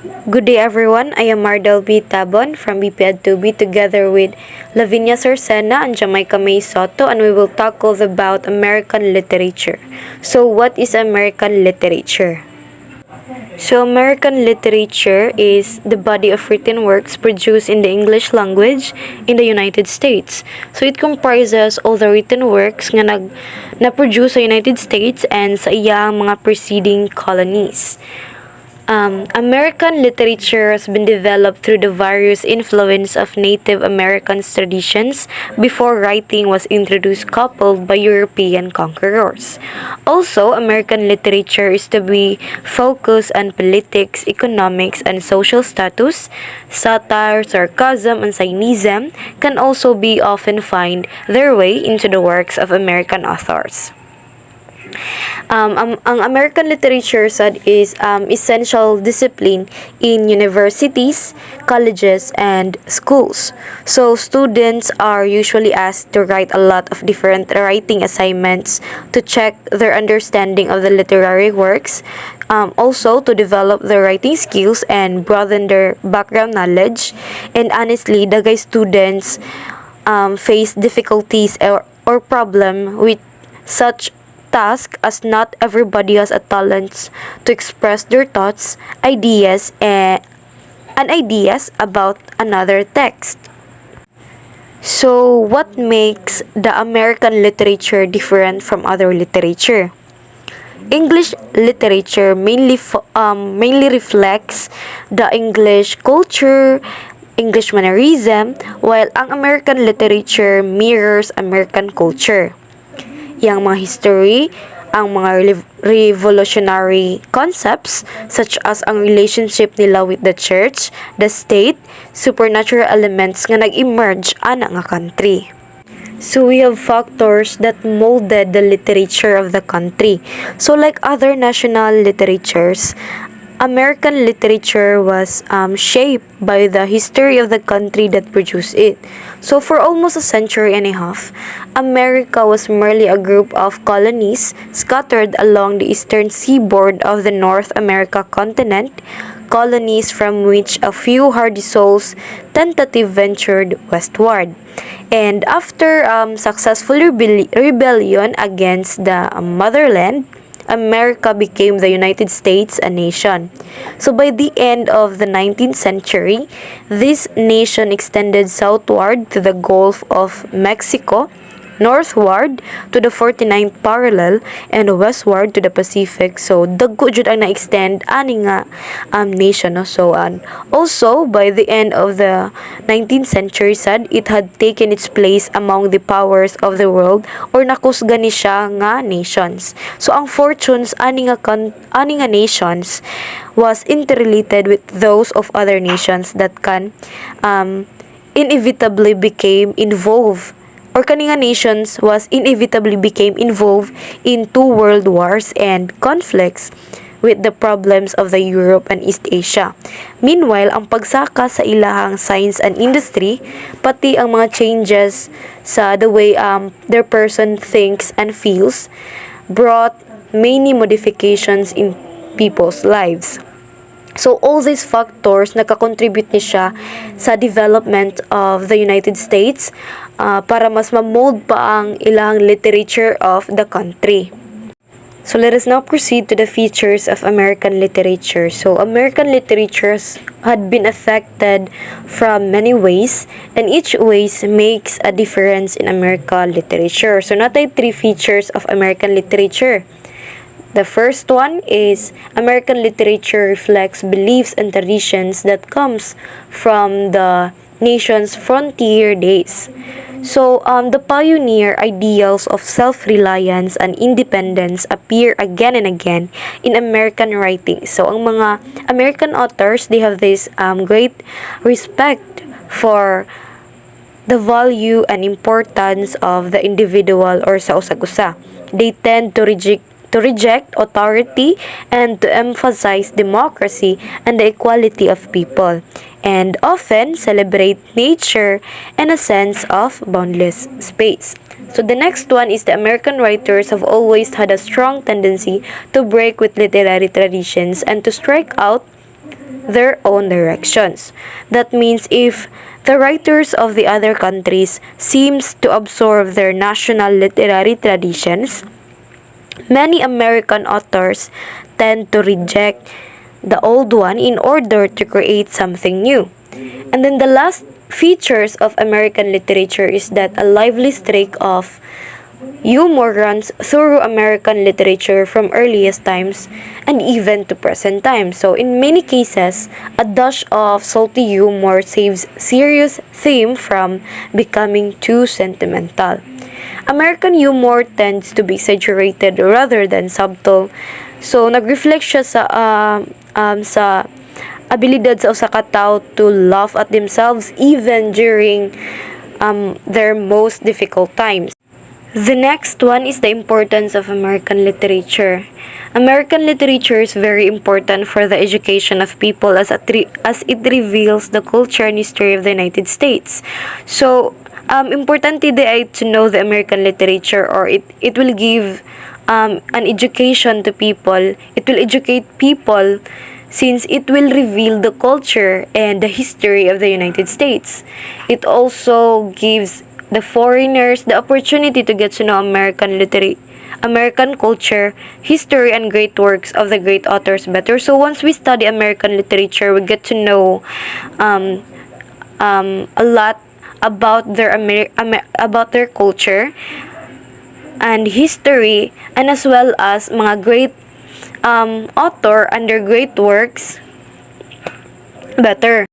Good day everyone, I am Mardel B. Tabon from BPED2B together with Lavinia Sorcena and Jamaica May Soto, and we will tackle about American literature. So what is American literature? So American literature is the body of written works produced in the English language in the United States. So it comprises all the written works nga na-produce sa United States and sa iyang mga preceding colonies. American literature has been developed through the various influence of Native American traditions before writing was introduced coupled by European conquerors. Also, American literature is to be focused on politics, economics, and social status. Satire, sarcasm, and cynicism can also be often find their way into the works of American authors. Ang American literature sad is essential discipline in universities, colleges, and schools. So students are usually asked to write a lot of different writing assignments to check their understanding of the literary works, also to develop their writing skills and broaden their background knowledge. And honestly, dagay students face difficulties or problem with such task as not everybody has a talent to express their thoughts, ideas, and ideas about another text. So, what makes the American literature different from other literature? English literature mainly reflects the English culture, English mannerism, while ang American literature mirrors American culture. Yang mga history, ang mga revolutionary concepts such as ang relationship nila with the church, the state, supernatural elements nga nag-emerge ana nga country. So we have factors that molded the literature of the country. So like other national literatures, American literature was shaped by the history of the country that produced it. So for almost a century and a half, America was merely a group of colonies scattered along the eastern seaboard of the North America continent, colonies from which a few hardy souls tentatively ventured westward. And after successful rebellion against the motherland, America became the United States a nation. So by the end of the 19th century, this nation extended southward to the Gulf of Mexico, northward to the 49th parallel, and westward to the Pacific. So dagko jud ang na-extend ani nga nation, no? So also by the end of the 19th century sad, it had taken its place among the powers of the world or nakusga ni siya nga nations. So ang fortunes ani nga nations was interrelated with those of other nations that can inevitably became involved, or kaninga nations was inevitably became involved in two world wars and conflicts with the problems of the Europe and East Asia. Meanwhile, ang pagsaka sa ilahang science and industry, pati ang mga changes sa the way their person thinks and feels, brought many modifications in people's lives. So all these factors nakakontribute ni siya sa development of the United States para mas ma-mold pa ang ilang literature of the country. So let us now proceed to the features of American literature. So American literatures had been affected from many ways, and each ways makes a difference in American literature. So natay three features of American literature. The first one is American literature reflects beliefs and traditions that comes from the nation's frontier days. So, the pioneer ideals of self-reliance and independence appear again and again in American writing. So, ang mga American authors, they have this great respect for the value and importance of the individual or sa usag-usa. They tend to reject authority and to emphasize democracy and the equality of people, and often celebrate nature and a sense of boundless space. So the next one is the American writers have always had a strong tendency to break with literary traditions and to strike out their own directions. That means if the writers of the other countries seems to absorb their national literary traditions, many American authors tend to reject the old one in order to create something new. And then the last features of American literature is that a lively streak of humor runs through American literature from earliest times and even to present times. So in many cases, a dash of salty humor saves serious theme from becoming too sentimental. American humor tends to be exaggerated rather than subtle. So nag-reflect siya sa abilidad sa usa ka tawo to laugh at themselves even during their most difficult times. The next one is the importance of American literature. American literature is very important for the education of people as it reveals the culture and history of the United States. So, importante di ay to know the American literature, or it will give an education to people. It will educate people since it will reveal the culture and the history of the United States. It also gives the foreigners the opportunity to get to know American culture, history, and great works of the great authors better. So once we study American literature, we get to know a lot about about their culture and history, and as well as mga great author and their great works better.